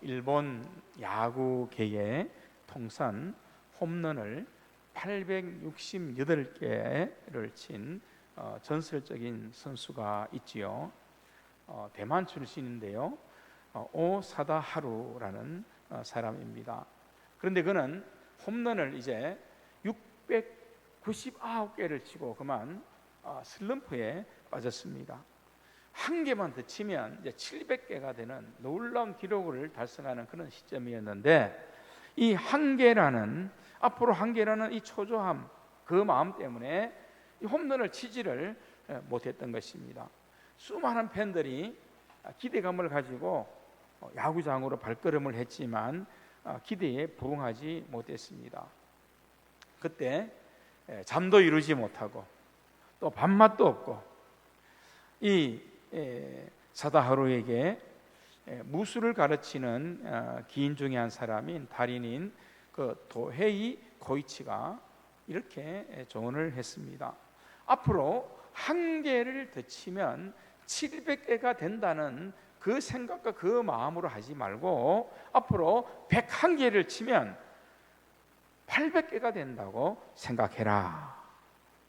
일본 야구계의 통산 홈런을 868개를 친 전설적인 선수가 있지요. 대만 출신인데요. 오사다 하루라는 사람입니다. 그런데 그는 홈런을 이제 699개를 치고 그만 슬럼프에 빠졌습니다. 한 개만 더 치면 이제 700개가 되는 놀라운 기록을 달성하는 그런 시점이었는데, 이 한계라는, 앞으로 한계라는 이 초조함, 그 마음 때문에 이 홈런을 치지를 못했던 것입니다. 수많은 팬들이 기대감을 가지고 야구장으로 발걸음을 했지만 기대에 부응하지 못했습니다. 그때 잠도 이루지 못하고 또 밥맛도 없고 이 사다하루에게 무술을 가르치는 기인 중에 한 사람인 달인인 그 도헤이 고이치가 이렇게 조언을 했습니다. 앞으로 한 개를 더 치면 700개가 된다는 그 생각과 그 마음으로 하지 말고 앞으로 101개를 치면 800개가 된다고 생각해라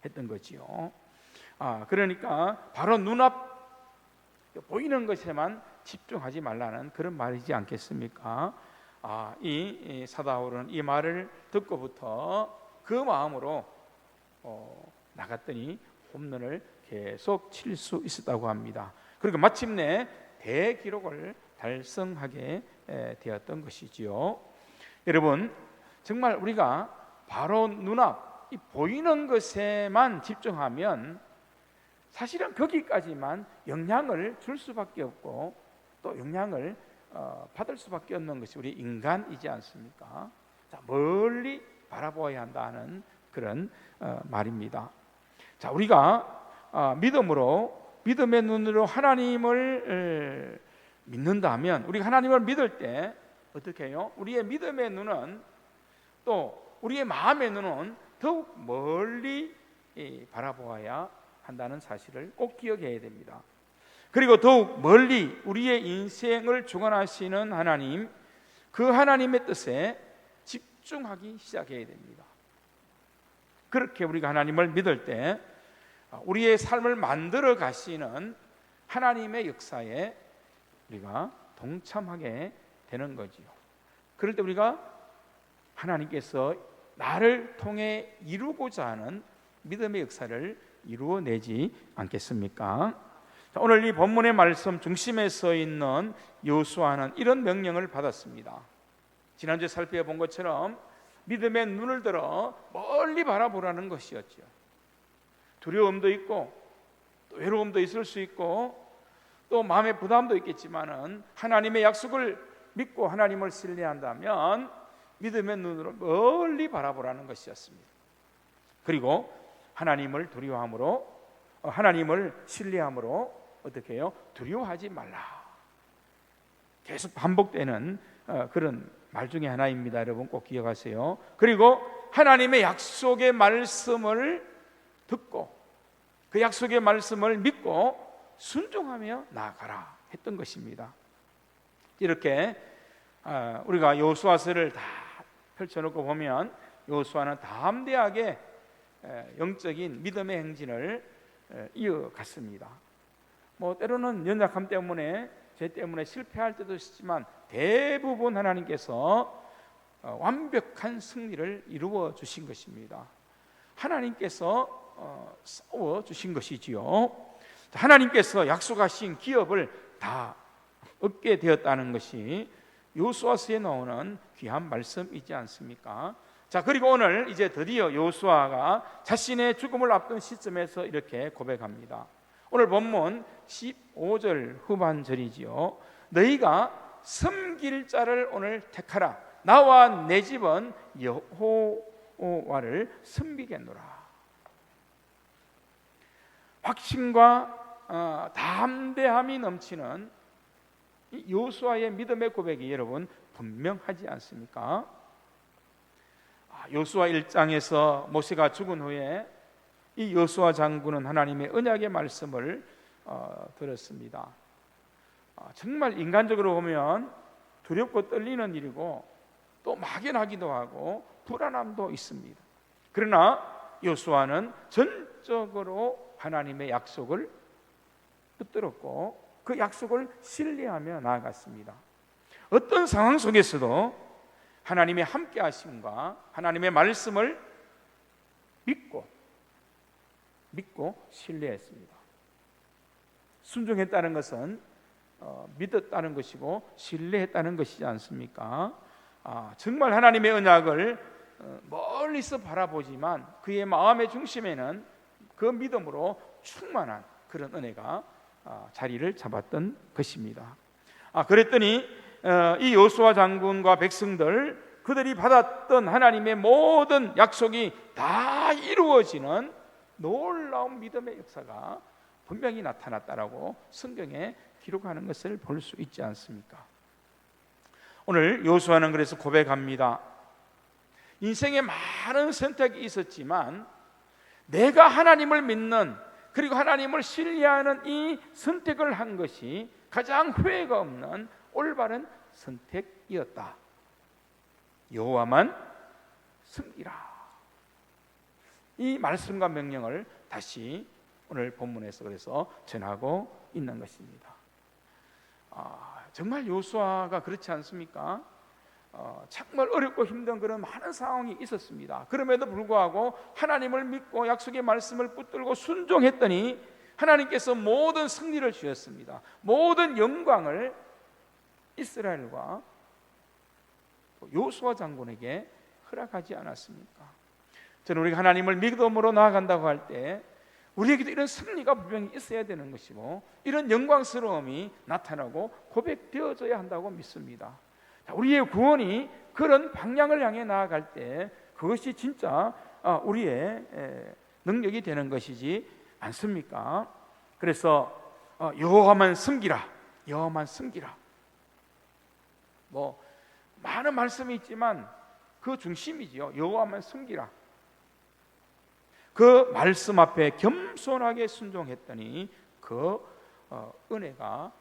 했던 거지요. 그러니까 바로 눈앞 보이는 것에만 집중하지 말라는 그런 말이지 않겠습니까? 이 사다하루는 이 말을 듣고부터 그 마음으로 나갔더니 홈런을 계속 칠 수 있었다고 합니다. 그리고 마침내 대기록을 달성하게 되었던 것이지요. 여러분, 정말 우리가 바로 눈앞 이 보이는 것에만 집중하면 사실은 거기까지만 영향을 줄 수밖에 없고 또 영향을 받을 수밖에 없는 것이 우리 인간이지 않습니까? 자, 멀리 바라보아야 한다는 그런 말입니다. 자, 우리가 믿음의 눈으로 하나님을 믿는다면, 우리가 하나님을 믿을 때 어떻게 해요? 우리의 믿음의 눈은, 또 우리의 마음의 눈은 더욱 멀리 바라보아야 한다는 사실을 꼭 기억해야 됩니다. 그리고 더욱 멀리 우리의 인생을 주관하시는 하나님, 그 하나님의 뜻에 집중하기 시작해야 됩니다. 그렇게 우리가 하나님을 믿을 때 우리의 삶을 만들어 가시는 하나님의 역사에 우리가 동참하게 되는 거지요. 그럴 때 우리가 하나님께서 나를 통해 이루고자 하는 믿음의 역사를 이루어내지 않겠습니까? 오늘 이 본문의 말씀 중심에 서 있는 여호수아는 이런 명령을 받았습니다. 지난주에 살펴본 것처럼 믿음의 눈을 들어 멀리 바라보라는 것이었죠. 두려움도 있고 또 외로움도 있을 수 있고 또 마음의 부담도 있겠지만은 하나님의 약속을 믿고 하나님을 신뢰한다면 믿음의 눈으로 멀리 바라보라는 것이었습니다. 그리고 하나님을 두려워함으로, 하나님을 신뢰함으로 어떻게 해요? 두려워하지 말라. 계속 반복되는 그런 말 중에 하나입니다. 여러분 꼭 기억하세요. 그리고 하나님의 약속의 말씀을 듣고 그 약속의 말씀을 믿고 순종하며 나아가라 했던 것입니다. 이렇게 우리가 여호수아서를 다 펼쳐놓고 보면 여호수아는 담대하게 영적인 믿음의 행진을 이어갔습니다. 때로는 연약함 때문에, 죄 때문에 실패할 때도 있지만 대부분 하나님께서 완벽한 승리를 이루어 주신 것입니다. 하나님께서 싸워 주신 것이지요. 하나님께서 약속하신 기업을 다 얻게 되었다는 것이 여호수아서에 나오는 귀한 말씀이지 않습니까? 자, 그리고 오늘 이제 드디어 여호수아가 자신의 죽음을 앞둔 시점에서 이렇게 고백합니다. 오늘 본문 15절 후반절이지요. 너희가 섬길 자를 오늘 택하라. 나와 내 집은 여호와를 섬기겠노라. 확신과 담대함이 넘치는 여호수아의 믿음의 고백이 여러분 분명하지 않습니까? 여호수아 1장에서 모세가 죽은 후에 이 여호수아 장군은 하나님의 언약의 말씀을 들었습니다. 정말 인간적으로 보면 두렵고 떨리는 일이고 또 막연하기도 하고 불안함도 있습니다. 그러나 여호수아는 전적으로 하나님의 약속을 붙들었고 그 약속을 신뢰하며 나아갔습니다. 어떤 상황 속에서도 하나님의 함께 하심과 하나님의 말씀을 믿고 신뢰했습니다. 순종했다는 것은 믿었다는 것이고 신뢰했다는 것이지 않습니까? 정말 하나님의 언약을 멀리서 바라보지만 그의 마음의 중심에는 그 믿음으로 충만한 그런 은혜가 자리를 잡았던 것입니다. 그랬더니 이 여호수아 장군과 백성들 그들이 받았던 하나님의 모든 약속이 다 이루어지는 놀라운 믿음의 역사가 분명히 나타났다라고 성경에 기록하는 것을 볼 수 있지 않습니까? 오늘 여호수아는 그래서 고백합니다. 인생에 많은 선택이 있었지만 내가 하나님을 믿는 그리고 하나님을 신뢰하는 이 선택을 한 것이 가장 후회가 없는 올바른 선택이었다. 여호와만 섬기라. 이 말씀과 명령을 다시 오늘 본문에서 그래서 전하고 있는 것입니다. 정말 여호수아가 그렇지 않습니까? 정말 어렵고 힘든 그런 많은 상황이 있었습니다. 그럼에도 불구하고 하나님을 믿고 약속의 말씀을 붙들고 순종했더니 하나님께서 모든 승리를 주셨습니다. 모든 영광을 이스라엘과 여호수아 장군에게 허락하지 않았습니까? 저는 우리가 하나님을 믿음으로 나아간다고 할 때 우리에게도 이런 승리가 분명히 있어야 되는 것이고 이런 영광스러움이 나타나고 고백되어져야 한다고 믿습니다. 우리의 구원이 그런 방향을 향해 나아갈 때 그것이 진짜 우리의 능력이 되는 것이지 않습니까? 그래서 여호와만 섬기라, 여호와만 섬기라. 많은 말씀이 있지만 그 중심이지요. 여호와만 섬기라. 그 말씀 앞에 겸손하게 순종했더니 그 은혜가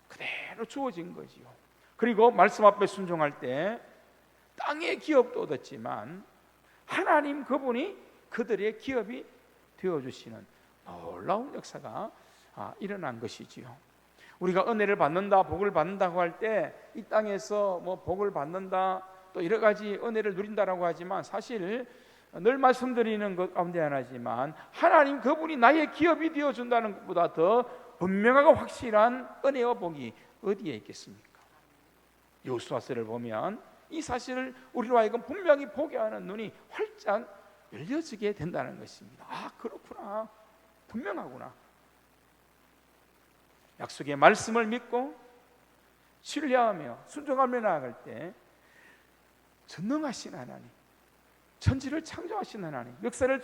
그대로 주어진 거지요. 그리고 말씀 앞에 순종할 때 땅의 기업도 얻었지만 하나님 그분이 그들의 기업이 되어주시는 놀라운 역사가 일어난 것이지요. 우리가 은혜를 받는다, 복을 받는다고 할 때 이 땅에서 복을 받는다, 또 여러 가지 은혜를 누린다라고 하지만 사실 늘 말씀드리는 것 가운데 하나지만 하나님 그분이 나의 기업이 되어준다는 것보다 더 분명하고 확실한 은혜와 복이 어디에 있겠습니까? 여호수아서를 보면 이 사실을 우리로 하여금 분명히 보게 하는 눈이 활짝 열려지게 된다는 것입니다. 그렇구나, 분명하구나. 약속의 말씀을 믿고 신뢰하며 순종하며 나아갈 때 전능하신 하나님, 천지를 창조하신 하나님, 역사를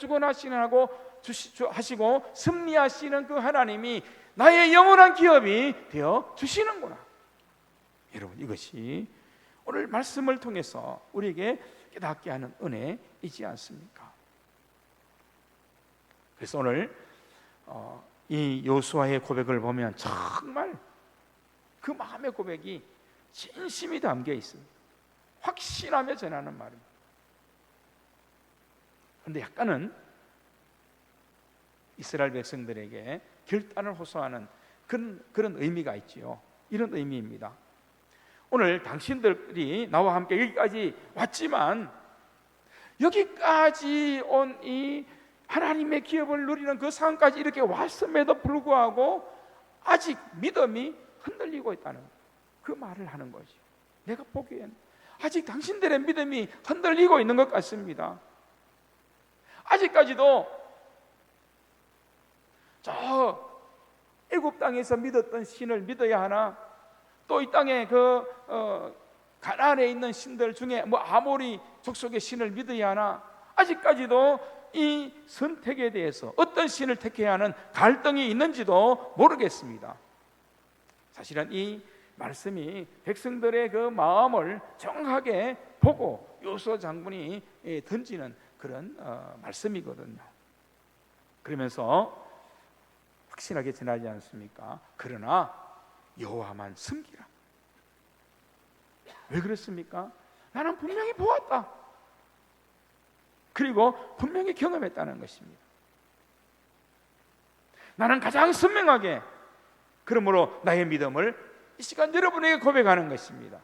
하시고 승리하시는 그 하나님이 나의 영원한 기업이 되어 주시는구나. 여러분, 이것이 오늘 말씀을 통해서 우리에게 깨닫게 하는 은혜이지 않습니까? 그래서 오늘 이 여호수아의 고백을 보면 정말 그 마음의 고백이 진심이 담겨 있습니다. 확신하며 전하는 말입니다. 그런데 약간은 이스라엘 백성들에게 결단을 호소하는 그런 의미가 있지요. 이런 의미입니다. 오늘 당신들이 나와 함께 여기까지 왔지만 여기까지 온 이 하나님의 기업을 누리는 그 상황까지 이렇게 왔음에도 불구하고 아직 믿음이 흔들리고 있다는 그 말을 하는 거죠. 내가 보기엔 아직 당신들의 믿음이 흔들리고 있는 것 같습니다. 아직까지도 저 애굽 땅에서 믿었던 신을 믿어야 하나, 또 이 땅에 가나안에 있는 신들 중에 아모리 족속의 신을 믿어야 하나, 아직까지도 이 선택에 대해서 어떤 신을 택해야 하는 갈등이 있는지도 모르겠습니다. 사실은 이 말씀이 백성들의 그 마음을 정확하게 보고 여호수아 장군이 던지는 그런 말씀이거든요. 그러면서 확실하게 전하지 않습니까? 그러나 여호와만 섬기라. 왜 그렇습니까? 나는 분명히 보았다. 그리고 분명히 경험했다는 것입니다. 나는 가장 선명하게 그러므로 나의 믿음을 이 시간 여러분에게 고백하는 것입니다.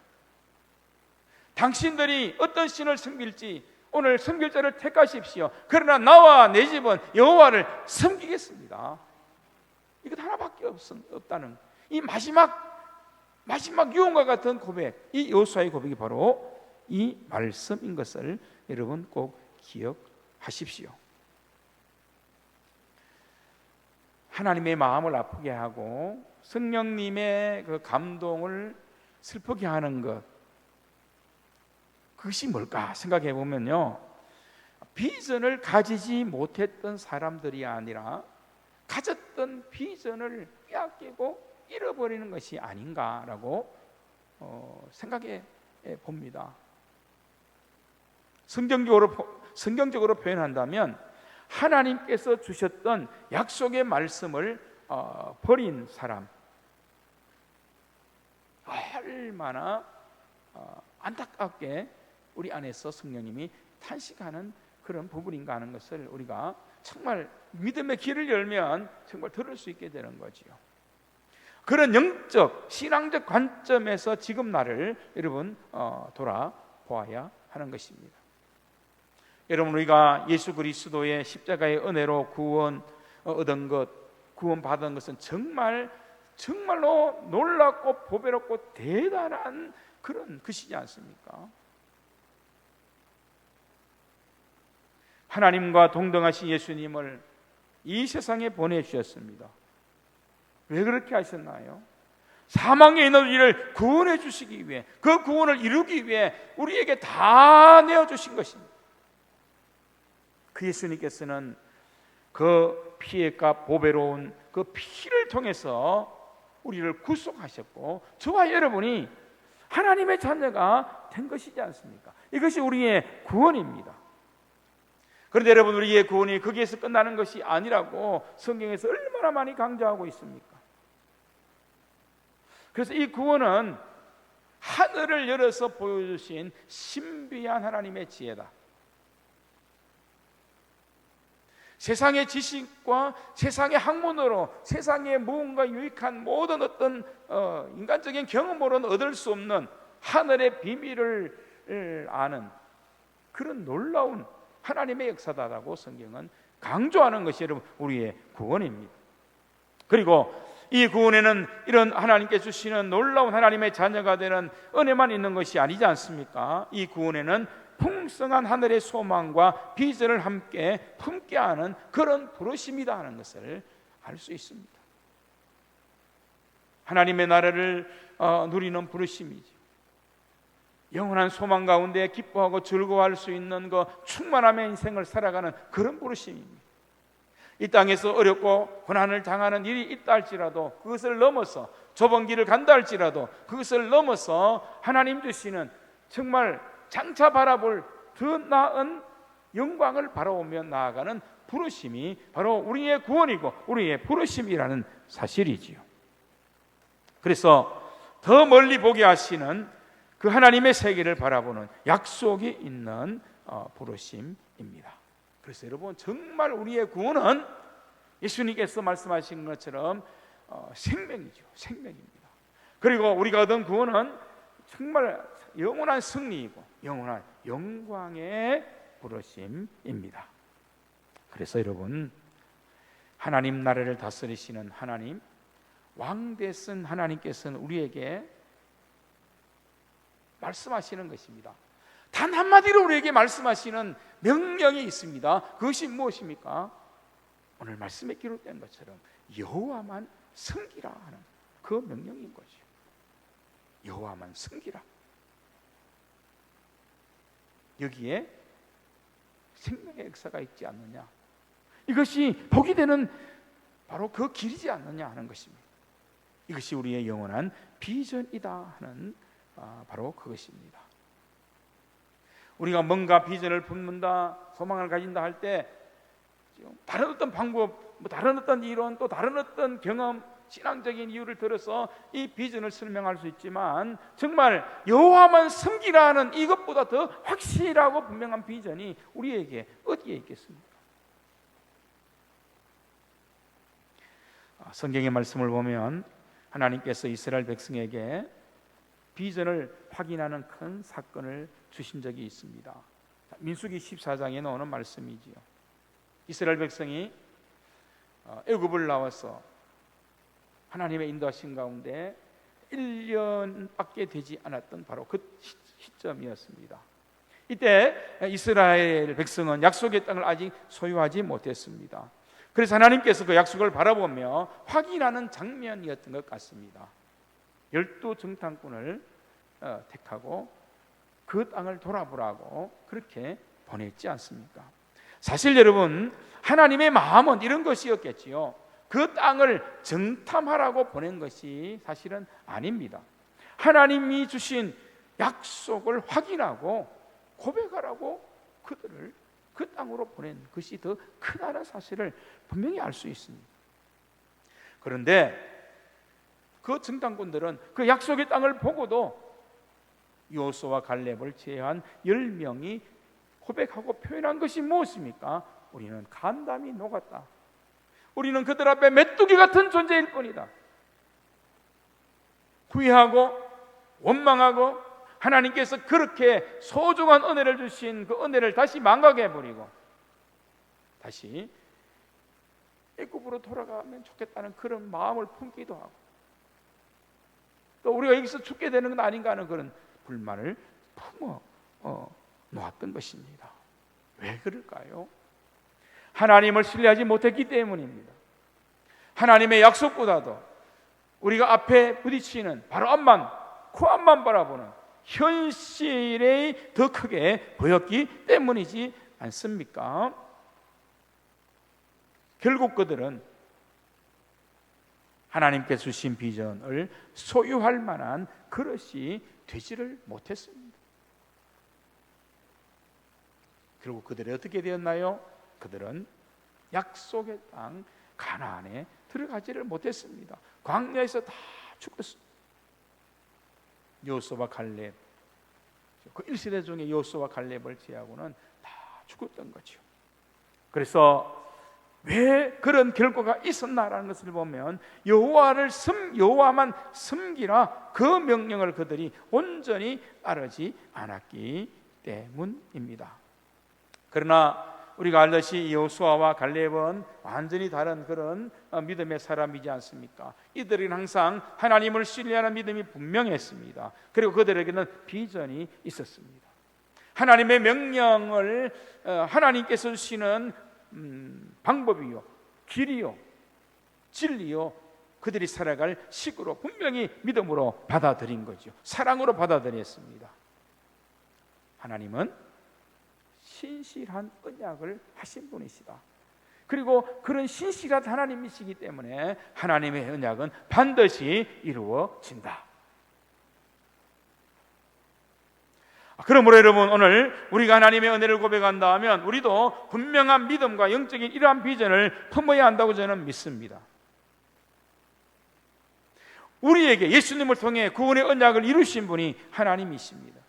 당신들이 어떤 신을 섬길지 오늘 섬길 자를 택하십시오. 그러나 나와 내 집은 여호와를 섬기겠습니다. 이것 하나밖에 없다는 이 마지막 유언과 같은 고백, 이 여호수아의 고백이 바로 이 말씀인 것을 여러분 꼭 기억하십시오. 하나님의 마음을 아프게 하고 성령님의 그 감동을 슬프게 하는 것, 그것이 뭘까 생각해 보면요, 비전을 가지지 못했던 사람들이 아니라 가졌던 비전을 빼앗기고 잃어버리는 것이 아닌가라고 생각해 봅니다. 성경적으로 표현한다면 하나님께서 주셨던 약속의 말씀을 버린 사람, 얼마나 안타깝게 우리 안에서 성령님이 탄식하는 그런 부분인가 하는 것을 우리가 정말 믿음의 길을 열면 정말 들을 수 있게 되는 거지요. 그런 영적 신앙적 관점에서 지금 나를 여러분 돌아보아야 하는 것입니다. 여러분, 우리가 예수 그리스도의 십자가의 은혜로 구원 얻은 것, 구원 받은 것은 정말로 놀랍고 보배롭고 대단한 그런 것이지 않습니까? 하나님과 동등하신 예수님을 이 세상에 보내주셨습니다. 왜 그렇게 하셨나요? 사망에 있는 우리를 구원해 주시기 위해, 그 구원을 이루기 위해 우리에게 다 내어주신 것입니다. 그 예수님께서는 그 피의 값 보배로운 그 피를 통해서 우리를 구속하셨고 저와 여러분이 하나님의 자녀가 된 것이지 않습니까? 이것이 우리의 구원입니다. 그런데 여러분, 우리의 구원이 거기에서 끝나는 것이 아니라고 성경에서 얼마나 많이 강조하고 있습니까? 그래서 이 구원은 하늘을 열어서 보여주신 신비한 하나님의 지혜다. 세상의 지식과 세상의 학문으로 세상의 무언가 유익한 모든 어떤 인간적인 경험으로는 얻을 수 없는 하늘의 비밀을 아는 그런 놀라운 하나님의 역사다라고 성경은 강조하는 것이 여러분 우리의 구원입니다. 그리고 이 구원에는 이런 하나님께 주시는 놀라운 하나님의 자녀가 되는 은혜만 있는 것이 아니지 않습니까? 이 구원에는 풍성한 하늘의 소망과 비전을 함께 품게 하는 그런 부르심이다 하는 것을 알 수 있습니다. 하나님의 나라를 누리는 부르심이죠. 영원한 소망 가운데 기뻐하고 즐거워할 수 있는 그 충만함의 인생을 살아가는 그런 부르심입니다. 이 땅에서 어렵고 고난을 당하는 일이 있다 할지라도 그것을 넘어서 좁은 길을 간다 할지라도 그것을 넘어서 하나님 주시는 정말 장차 바라볼 더 나은 영광을 바라보며 나아가는 부르심이 바로 우리의 구원이고 우리의 부르심이라는 사실이지요. 그래서 더 멀리 보게 하시는 그 하나님의 세계를 바라보는 약속이 있는 부르심입니다. 그래서 여러분, 정말 우리의 구원은 예수님께서 말씀하신 것처럼 생명이죠. 생명입니다. 그리고 우리가 얻은 구원은 정말 영원한 승리이고 영원한 영광의 부르심입니다. 그래서 여러분, 하나님 나라를 다스리시는 하나님, 왕되신 하나님께서는 우리에게 말씀하시는 것입니다. 단 한마디로 우리에게 말씀하시는 명령이 있습니다. 그것이 무엇입니까? 오늘 말씀에 기록된 것처럼 여호와만 섬기라 하는 그 명령인 거죠. 여호와만 섬기라. 여기에 생명의 역사가 있지 않느냐, 이것이 복이 되는 바로 그 길이지 않느냐 하는 것입니다. 이것이 우리의 영원한 비전이다 하는 바로 그것입니다. 우리가 뭔가 비전을 품는다, 소망을 가진다 할 때 다른 어떤 방법, 다른 어떤 이론, 또 다른 어떤 경험, 신앙적인 이유를 들어서 이 비전을 설명할 수 있지만 정말 여호와만 섬기라는 이것보다 더 확실하고 분명한 비전이 우리에게 어디에 있겠습니까? 성경의 말씀을 보면 하나님께서 이스라엘 백성에게 비전을 확인하는 큰 사건을 주신 적이 있습니다. 민수기 14장에 나오는 말씀이지요. 이스라엘 백성이 애굽을 나와서 하나님의 인도하신 가운데 1년밖에 되지 않았던 바로 그 시점이었습니다. 이때 이스라엘 백성은 약속의 땅을 아직 소유하지 못했습니다. 그래서 하나님께서 그 약속을 바라보며 확인하는 장면이었던 것 같습니다. 12정탐꾼을 택하고 그 땅을 돌아보라고 그렇게 보냈지 않습니까? 사실 여러분, 하나님의 마음은 이런 것이었겠지요. 그 땅을 정탐하라고 보낸 것이 사실은 아닙니다. 하나님이 주신 약속을 확인하고 고백하라고 그들을 그 땅으로 보낸 것이 더 크다는 사실을 분명히 알 수 있습니다. 그런데 그 정탐꾼들은 그 약속의 땅을 보고도 여호수아와 갈렙을 제외한 10명이 고백하고 표현한 것이 무엇입니까? 우리는 간담이 녹았다. 우리는 그들 앞에 메뚜기 같은 존재일 뿐이다. 후회하고 원망하고 하나님께서 그렇게 소중한 은혜를 주신 그 은혜를 다시 망각해버리고 다시 애굽으로 돌아가면 좋겠다는 그런 마음을 품기도 하고 또 우리가 여기서 죽게 되는 건 아닌가 하는 그런 불만을 품어 놓았던 것입니다. 왜 그럴까요? 하나님을 신뢰하지 못했기 때문입니다. 하나님의 약속보다도 우리가 앞에 부딪히는 바로 앞만, 코앞만 바라보는 현실이 더 크게 보였기 때문이지 않습니까? 결국 그들은 하나님께 주신 비전을 소유할 만한 그릇이 되지를 못했습니다. 결국 그들이 어떻게 되었나요? 그들은 약속의 땅 가나안에 들어가지를 못했습니다. 광야에서 다 죽었습니다. 여호수아와 갈렙, 그 1세대 중에 여호수아와 갈렙을 제하고는 다 죽었던 거죠. 그래서 왜 그런 결과가 있었나라는 것을 보면 여호와만 섬기라 그 명령을 그들이 온전히 따르지 않았기 때문입니다. 그러나 우리가 알듯이 여호수아와 갈렙은 완전히 다른 그런 믿음의 사람이지 않습니까? 이들은 항상 하나님을 신뢰하는 믿음이 분명했습니다. 그리고 그들에게는 비전이 있었습니다. 하나님의 명령을 하나님께서 주시는 방법이요, 길이요, 진리요, 그들이 살아갈 식으로 분명히 믿음으로 받아들인 거죠. 사랑으로 받아들였습니다. 하나님은 신실한 언약을 하신 분이시다. 그리고 그런 신실한 하나님이시기 때문에 하나님의 언약은 반드시 이루어진다. 그러므로 여러분, 오늘 우리가 하나님의 은혜를 고백한다 하면 우리도 분명한 믿음과 영적인 이러한 비전을 품어야 한다고 저는 믿습니다. 우리에게 예수님을 통해 구원의 언약을 이루신 분이 하나님이십니다.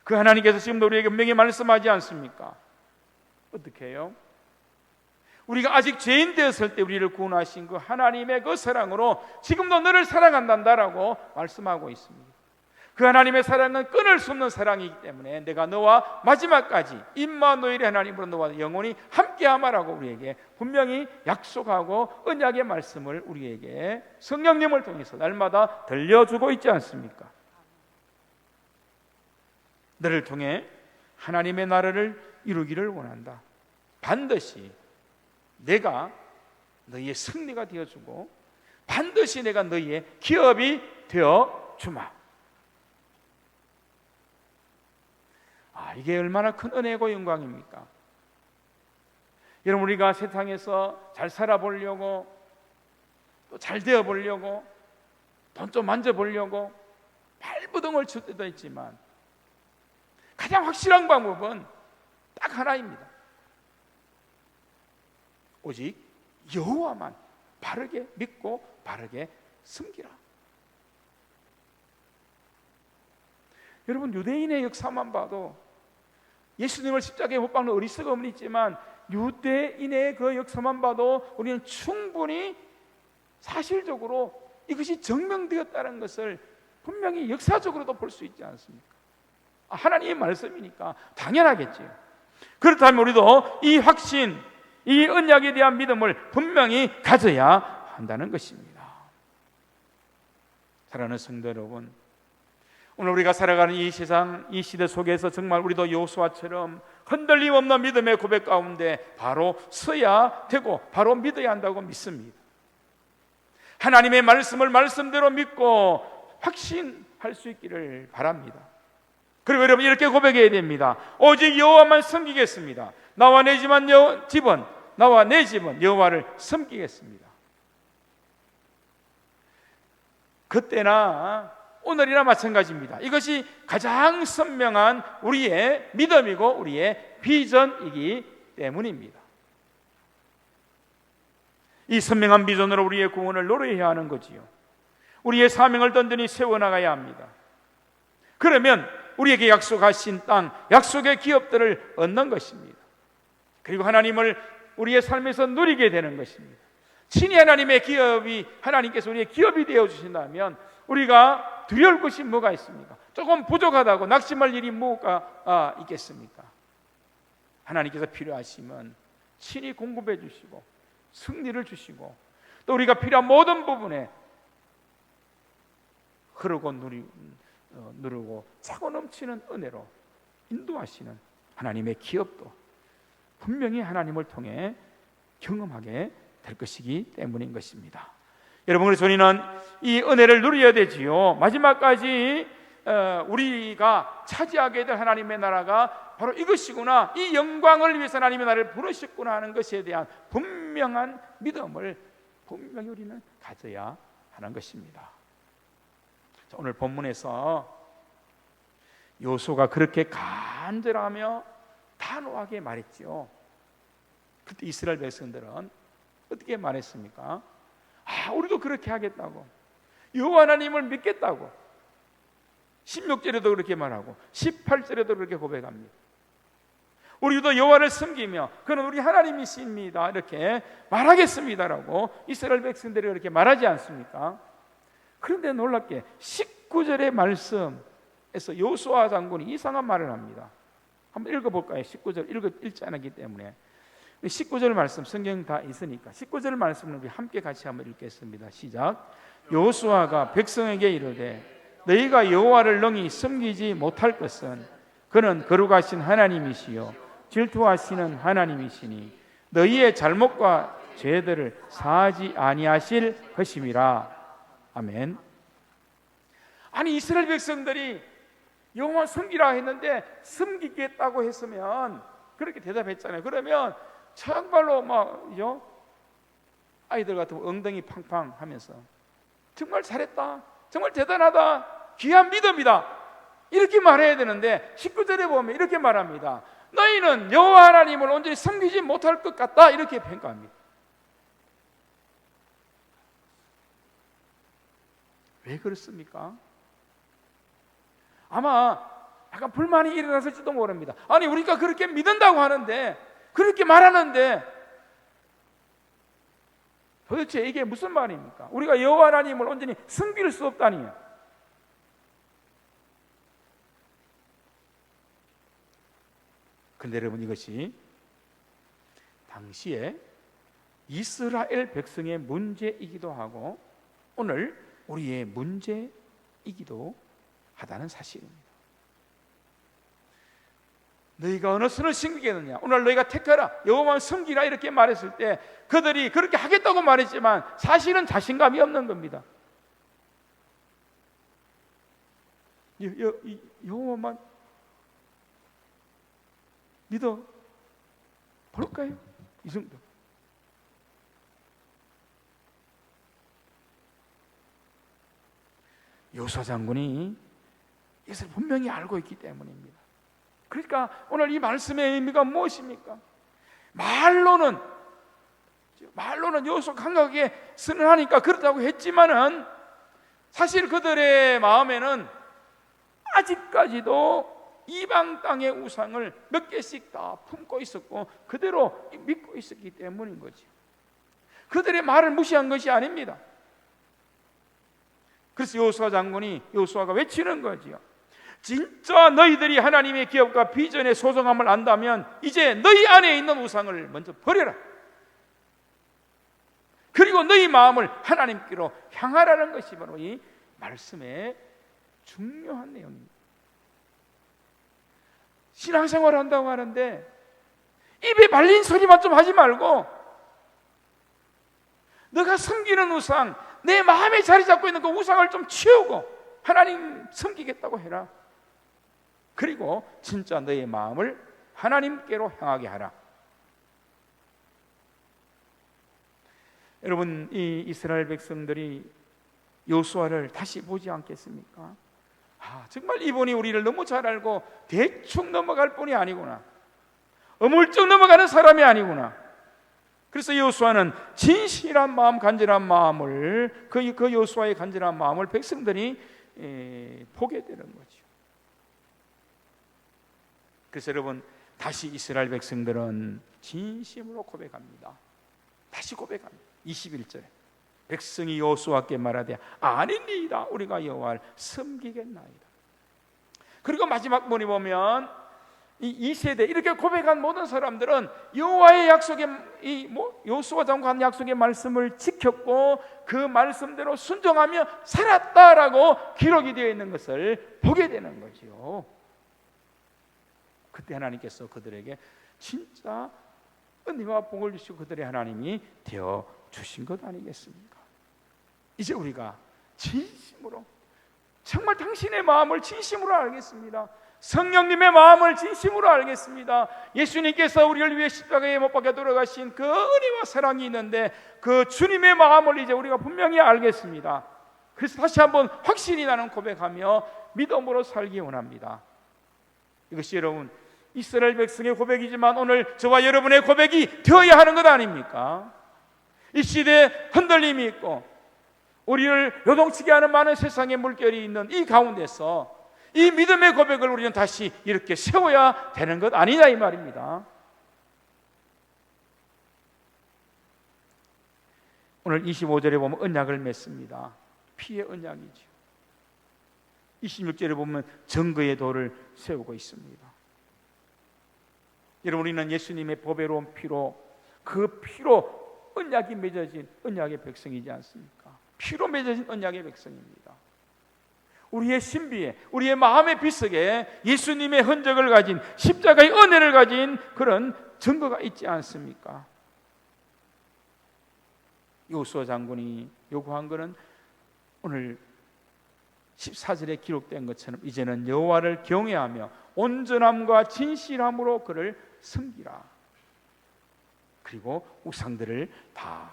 그 하나님께서 지금도 우리에게 분명히 말씀하지 않습니까? 어떻게 해요? 우리가 아직 죄인 되었을 때 우리를 구원하신 그 하나님의 그 사랑으로 지금도 너를 사랑한다라고 말씀하고 있습니다. 그 하나님의 사랑은 끊을 수 없는 사랑이기 때문에 내가 너와 마지막까지 임마누엘의 하나님으로 너와 영원히 함께하마라고 우리에게 분명히 약속하고 언약의 말씀을 우리에게 성령님을 통해서 날마다 들려주고 있지 않습니까? 너를 통해 하나님의 나라를 이루기를 원한다. 반드시 내가 너희의 승리가 되어주고 반드시 내가 너희의 기업이 되어주마. 이게 얼마나 큰 은혜고 영광입니까? 여러분, 우리가 세상에서 잘 살아보려고 또 잘 되어보려고 돈 좀 만져보려고 발버둥을 칠 때도 있지만 가장 확실한 방법은 딱 하나입니다. 오직 여호와만 바르게 믿고 바르게 섬기라. 여러분, 유대인의 역사만 봐도 예수님을 십자가에 못 박는 어리석음은 있지만 유대인의 그 역사만 봐도 우리는 충분히 사실적으로 이것이 증명되었다는 것을 분명히 역사적으로도 볼 수 있지 않습니까? 하나님의 말씀이니까 당연하겠지요. 그렇다면 우리도 이 확신, 이 언약에 대한 믿음을 분명히 가져야 한다는 것입니다. 사랑하는 성도 여러분, 오늘 우리가 살아가는 이 세상, 이 시대 속에서 정말 우리도 여호수아처럼 흔들림 없는 믿음의 고백 가운데 바로 서야 되고 바로 믿어야 한다고 믿습니다. 하나님의 말씀을 말씀대로 믿고 확신할 수 있기를 바랍니다. 그리고 여러분, 이렇게 고백해야 됩니다. 오직 여호와만 섬기겠습니다. 나와 내 집은 여호와를 섬기겠습니다. 그때나 오늘이나 마찬가지입니다. 이것이 가장 선명한 우리의 믿음이고 우리의 비전이기 때문입니다. 이 선명한 비전으로 우리의 구원을 노래해야 하는 거지요. 우리의 사명을 든든히 세워나가야 합니다. 그러면 우리에게 약속하신 땅, 약속의 기업들을 얻는 것입니다. 그리고 하나님을 우리의 삶에서 누리게 되는 것입니다. 친히 하나님의 기업이, 하나님께서 우리의 기업이 되어주신다면 우리가 두려울 것이 뭐가 있습니까? 조금 부족하다고 낙심할 일이 뭐가 있겠습니까? 하나님께서 필요하시면 친히 공급해 주시고 승리를 주시고 또 우리가 필요한 모든 부분에 흐르고 누르고 차고 넘치는 은혜로 인도하시는 하나님의 기업도 분명히 하나님을 통해 경험하게 될 것이기 때문인 것입니다. 여러분, 그래서 우리는 이 은혜를 누려야 되지요. 마지막까지 우리가 차지하게 될 하나님의 나라가 바로 이것이구나, 이 영광을 위해서 하나님의 나라를 부르셨구나 하는 것에 대한 분명한 믿음을 분명히 우리는 가져야 하는 것입니다. 자, 오늘 본문에서 여호수아가 그렇게 간절하며 단호하게 말했죠. 그때 이스라엘 백성들은 어떻게 말했습니까? 우리도 그렇게 하겠다고, 여호와 하나님을 믿겠다고 16절에도 그렇게 말하고 18절에도 그렇게 고백합니다. 우리도 여호와를 섬기며 그는 우리 하나님이십니다 이렇게 말하겠습니다라고 이스라엘 백성들이 그렇게 말하지 않습니까? 그런데 놀랍게 19절의 말씀에서 여호수아 장군이 이상한 말을 합니다. 한번 읽어볼까요? 19절 읽지 않았기 때문에 19절 말씀, 성경 다 있으니까 19절 말씀을 우리 함께 같이 한번 읽겠습니다. 시작. 여호수아가 백성에게 이르되 너희가 여호와를 능히 섬기지 못할 것은 그는 거룩하신 하나님이시요 질투하시는 하나님이시니 너희의 잘못과 죄들을 사하지 아니하실 것임이라. 아멘. 아니, 이스라엘 백성들이 여호와 섬기라 했는데 섬기겠다고 했으면 그렇게 대답했잖아요. 그러면 정말로 아이들 같으면 엉덩이 팡팡 하면서 정말 잘했다, 정말 대단하다, 귀한 믿음이다 이렇게 말해야 되는데 19절에 보면 이렇게 말합니다. 너희는 여호와 하나님을 온전히 섬기지 못할 것 같다 이렇게 평가합니다. 왜 그렇습니까? 아마 약간 불만이 일어났을지도 모릅니다. 아니, 우리가 그렇게 믿는다고 하는데, 그렇게 말하는데 도대체 이게 무슨 말입니까? 우리가 여호와 하나님을 온전히 섬길 수 없다니요. 그런데 여러분, 이것이 당시에 이스라엘 백성의 문제이기도 하고 오늘 우리의 문제이기도 하다는 사실입니다. 너희가 어느 선을 섬기겠느냐, 오늘 너희가 택하라, 여호와만 섬기라 이렇게 말했을 때 그들이 그렇게 하겠다고 말했지만 사실은 자신감이 없는 겁니다. 여호와만 믿어 볼까요? 이 정도. 여호수아 장군이 이것을 분명히 알고 있기 때문입니다. 그러니까 오늘 이 말씀의 의미가 무엇입니까? 말로는 말로는 여호수아 강하게 선언하니까 그렇다고 했지만은 사실 그들의 마음에는 아직까지도 이방 땅의 우상을 몇 개씩 다 품고 있었고 그대로 믿고 있었기 때문인 거죠. 그들의 말을 무시한 것이 아닙니다. 그래서 여호수아 장군이 여호수아가 외치는 거지요. 진짜 너희들이 하나님의 기업과 비전의 소중함을 안다면 이제 너희 안에 있는 우상을 먼저 버려라. 그리고 너희 마음을 하나님께로 향하라는 것이 바로 이 말씀의 중요한 내용입니다. 신앙생활을 한다고 하는데 입에 발린 소리만 좀 하지 말고 너가 섬기는 우상, 내 마음에 자리 잡고 있는 그 우상을 좀 치우고 하나님 섬기겠다고 해라. 그리고 진짜 너의 마음을 하나님께로 향하게 하라. 여러분, 이 이스라엘 백성들이 여호수아를 다시 보지 않겠습니까? 정말 이분이 우리를 너무 잘 알고 대충 넘어갈 뿐이 아니구나, 어물쩍 넘어가는 사람이 아니구나. 그래서 여호수아는 진실한 마음, 간절한 마음을 그 여호수아의 간절한 마음을 백성들이 보게 되는 거죠. 그래서 여러분, 다시 이스라엘 백성들은 진심으로 고백합니다. 다시 고백합니다. 21절에 백성이 여호수아께 말하되 아니니이다, 우리가 여호와를 섬기겠나이다. 그리고 마지막 문에 보면 이 세대 이렇게 고백한 모든 사람들은 여호와의 약속의 여호수아 장군과 한 약속의 말씀을 지켰고 그 말씀대로 순종하며 살았다라고 기록이 되어 있는 것을 보게 되는 거죠. 그때 하나님께서 그들에게 진짜 은혜와 복을 주시고 그들의 하나님이 되어 주신 것 아니겠습니까? 이제 우리가 진심으로, 정말 당신의 마음을 진심으로 알겠습니다. 성령님의 마음을 진심으로 알겠습니다. 예수님께서 우리를 위해 십자가에 못 박혀 돌아가신 그 은혜와 사랑이 있는데 그 주님의 마음을 이제 우리가 분명히 알겠습니다. 그래서 다시 한번 확신이 나는 고백하며 믿음으로 살기 원합니다. 이것이 여러분 이스라엘 백성의 고백이지만 오늘 저와 여러분의 고백이 되어야 하는 것 아닙니까? 이 시대에 흔들림이 있고 우리를 요동치게 하는 많은 세상의 물결이 있는 이 가운데서 이 믿음의 고백을 우리는 다시 이렇게 세워야 되는 것 아니냐 이 말입니다. 오늘 25절에 보면 언약을 맺습니다. 피의 언약이죠. 26절에 보면 증거의 돌을 세우고 있습니다. 여러분, 우리는 예수님의 보배로운 피로, 그 피로 언약이 맺어진 언약의 백성이지 않습니까? 피로 맺어진 언약의 백성입니다. 우리의 신비에, 우리의 마음의 빗속에 예수님의 흔적을 가진, 십자가의 은혜를 가진 그런 증거가 있지 않습니까? 여호수아 장군이 요구한 것은 오늘 14절에 기록된 것처럼 이제는 여호와를 경외하며 온전함과 진실함으로 그를 섬기라. 그리고 우상들을 다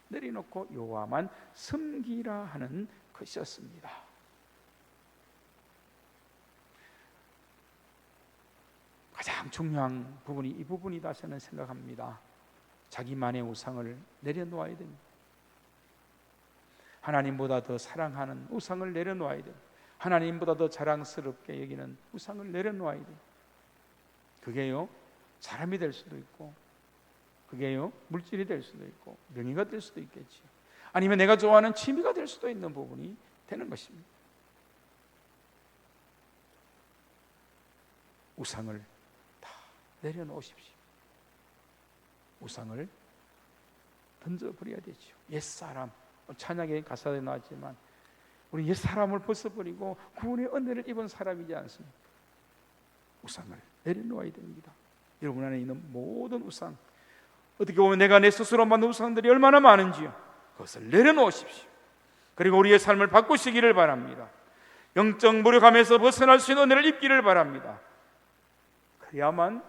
내려놓고 여호와만 섬기라 하는 것이었습니다. 가장 중요한 부분이 이 부분이다 저는 생각합니다. 자기만의 우상을 내려놓아야 됩니다. 하나님보다 더 사랑하는 우상을 내려놓아야 됩니다. 하나님보다 더 자랑스럽게 여기는 우상을 내려놓아야 돼요. 그게요 사람이 될 수도 있고, 그게요 물질이 될 수도 있고, 명예가 될 수도 있겠지. 아니면 내가 좋아하는 취미가 될 수도 있는 부분이 되는 것입니다. 우상을 다 내려놓으십시오. 우상을 던져버려야 되죠. 옛사람, 찬양의 가사에 나왔지만 우리 옛사람을 벗어버리고 구원의 은혜를 입은 사람이지 않습니까? 우상을 내려놓아야 됩니다. 여러분 안에 있는 모든 우상, 어떻게 보면 내가 내 스스로 만든 우상들이 얼마나 많은지요, 그것을 내려놓으십시오. 그리고 우리의 삶을 바꾸시기를 바랍니다. 영적 무력함에서 벗어날 수 있는 은혜를 입기를 바랍니다. 그래야만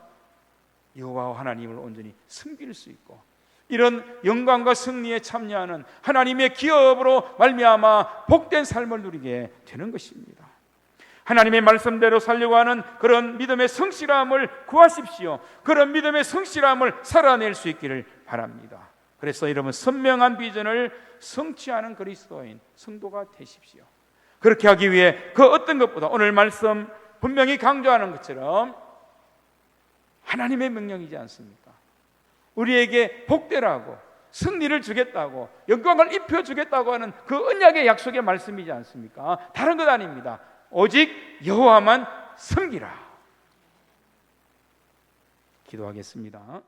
여호와 하나님을 온전히 섬길 수 있고, 이런 영광과 승리에 참여하는 하나님의 기업으로 말미암아 복된 삶을 누리게 되는 것입니다. 하나님의 말씀대로 살려고 하는 그런 믿음의 성실함을 구하십시오. 그런 믿음의 성실함을 살아낼 수 있기를 바랍니다. 그래서 여러분 선명한 비전을 성취하는 그리스도인 성도가 되십시오. 그렇게 하기 위해 그 어떤 것보다 오늘 말씀 분명히 강조하는 것처럼 하나님의 명령이지 않습니까? 우리에게 복되라고 승리를 주겠다고 영광을 입혀주겠다고 하는 그 언약의 약속의 말씀이지 않습니까? 다른 것 아닙니다. 오직 여호와만 섬기라. 기도하겠습니다.